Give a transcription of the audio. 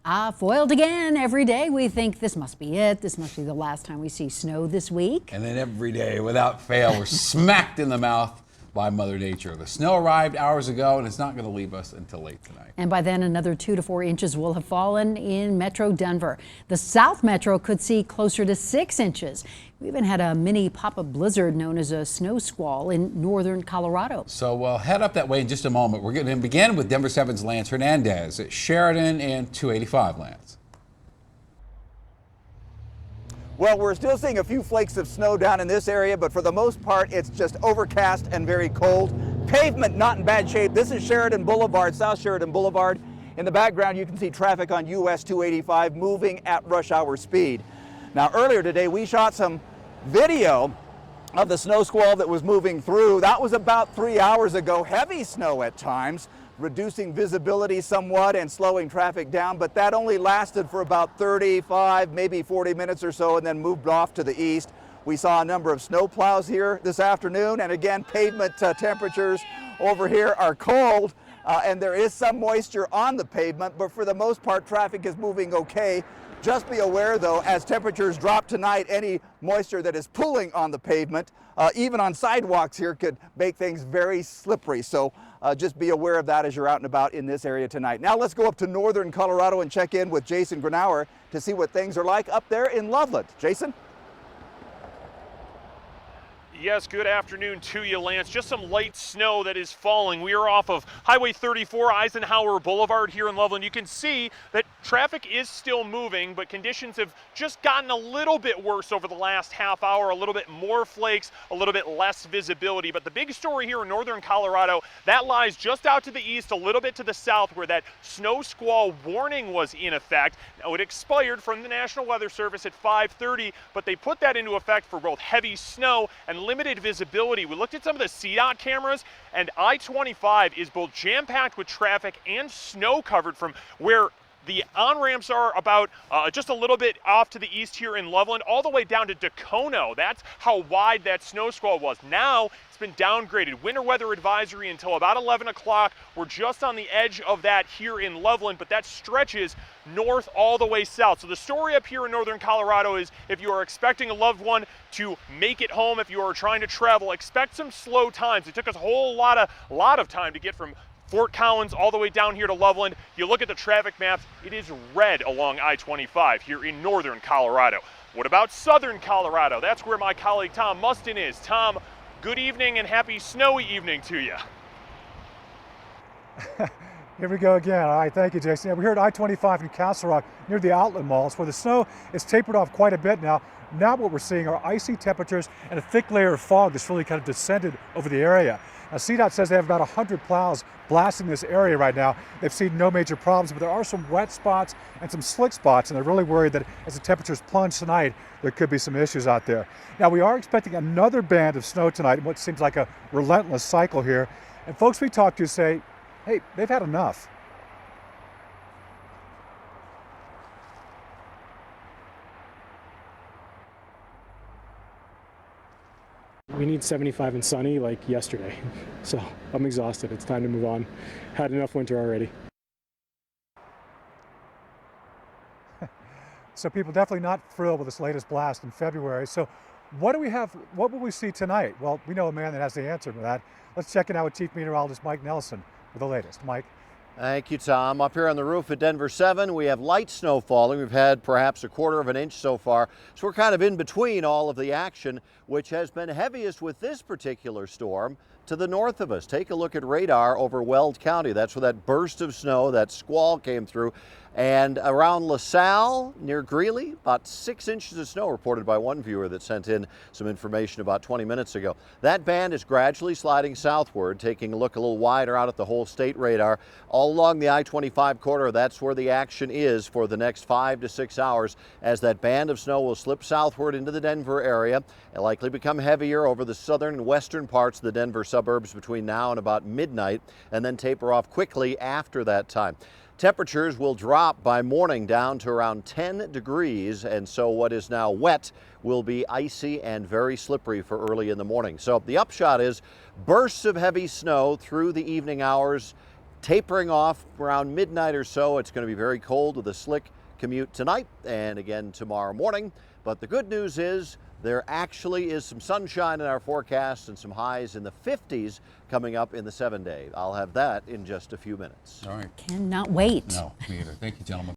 Foiled again every day. We think this must be it. This must be the last time we see snow this week. And then every day, without fail, we're smacked in the mouth by Mother Nature. The snow arrived hours ago, and it's not going to leave us until late tonight. And by then, another 2 to 4 inches will have fallen in Metro Denver. The South Metro could see closer to 6 inches. We even had a mini pop-up blizzard known as a snow squall in northern Colorado. So we'll head up that way in just a moment. We're going to begin with Denver 7's Lance Hernandez at Sheridan and 285. Lance. Well, we're still seeing a few flakes of snow down in this area, but for the most part, it's just overcast and very cold. Pavement not in bad shape. This is Sheridan Boulevard, South Sheridan Boulevard. In the background, you can see traffic on US 285 moving at rush hour speed. Now, earlier today, we shot some video of the snow squall that was moving through. That was about 3 hours ago. Heavy snow at times, reducing visibility somewhat and slowing traffic down, but that only lasted for about 35, maybe 40 minutes or so, and then moved off to the east. We saw a number of snow plows here this afternoon, and again, pavement temperatures over here are cold, and there is some moisture on the pavement, but for the most part, traffic is moving okay. Just be aware, though, as temperatures drop tonight, any moisture that is pooling on the pavement, even on sidewalks here, could make things very slippery. So just be aware of that as you're out and about in this area tonight. Now let's go up to northern Colorado and check in with Jason Granauer to see what things are like up there in Loveland. Jason? Yes, good afternoon to you, Lance. Just some light snow that is falling. We are off of Highway 34, Eisenhower Boulevard here in Loveland. You can see that traffic is still moving, but conditions have just gotten a little bit worse over the last half hour, a little bit more flakes, a little bit less visibility. But the big story here in northern Colorado, that lies just out to the east, a little bit to the south, where that snow squall warning was in effect. Now, it expired from the National Weather Service at 5:30, but they put that into effect for both heavy snow and limited visibility. We looked at some of the CDOT cameras, and I-25 is both jam-packed with traffic and snow covered from where the on-ramps are about just a little bit off to the east here in Loveland, all the way down to Dacono. That's how wide that snow squall was. Now it's been downgraded. Winter weather advisory until about 11 o'clock. We're just on the edge of that here in Loveland, but that stretches north all the way south. So the story up here in northern Colorado is if you are expecting a loved one to make it home, if you are trying to travel, expect some slow times. It took us a whole lot of time to get from Fort Collins all the way down here to Loveland. You look at the traffic maps, it is red along I-25 here in northern Colorado. What about southern Colorado? That's where my colleague Tom Mustin is. Tom, good evening and happy snowy evening to you. Here we go again. All right, thank you, Jason. Yeah, we're here at I-25 in Castle Rock near the outlet malls where the snow is tapered off quite a bit now. Now what we're seeing are icy temperatures and a thick layer of fog that's really kind of descended over the area. Now, CDOT says they have about 100 plows blasting this area right now. They've seen no major problems, but there are some wet spots and some slick spots, and they're really worried that as the temperatures plunge tonight, there could be some issues out there. Now, we are expecting another band of snow tonight in what seems like a relentless cycle here. And folks we talk to say, hey, they've had enough. We need 75 and sunny like yesterday. So I'm exhausted. It's time to move on. Had enough winter already. So people definitely not thrilled with this latest blast in February. So what do we have? What will we see tonight? Well, we know a man that has the answer to that. Let's check it out with Chief Meteorologist Mike Nelson with the latest. Mike. Thank you, Tom. Up here on the roof at Denver 7, we have light snow falling. We've had perhaps 1/4 of an inch so far. So we're kind of in between all of the action, which has been heaviest with this particular storm to the north of us. Take a look at radar over Weld County. That's where that burst of snow, that squall came through. And around LaSalle, near Greeley, about 6 inches of snow reported by one viewer that sent in some information about 20 minutes ago. That band is gradually sliding southward, taking a look a little wider out at the whole state radar. All along the I-25 corridor, that's where the action is for the next 5 to 6 hours, as that band of snow will slip southward into the Denver area and likely become heavier over the southern and western parts of the Denver suburbs between now and about midnight, and then taper off quickly after that time. Temperatures will drop by morning down to around 10 degrees, and so what is now wet will be icy and very slippery for early in the morning. So the upshot is bursts of heavy snow through the evening hours tapering off around midnight or so. It's going to be very cold with a slick commute tonight and again tomorrow morning. But the good news is there actually is some sunshine in our forecast and some highs in the 50s coming up in the 7-day. I'll have that in just a few minutes. All right. Cannot wait. No, me either. Thank you, gentlemen.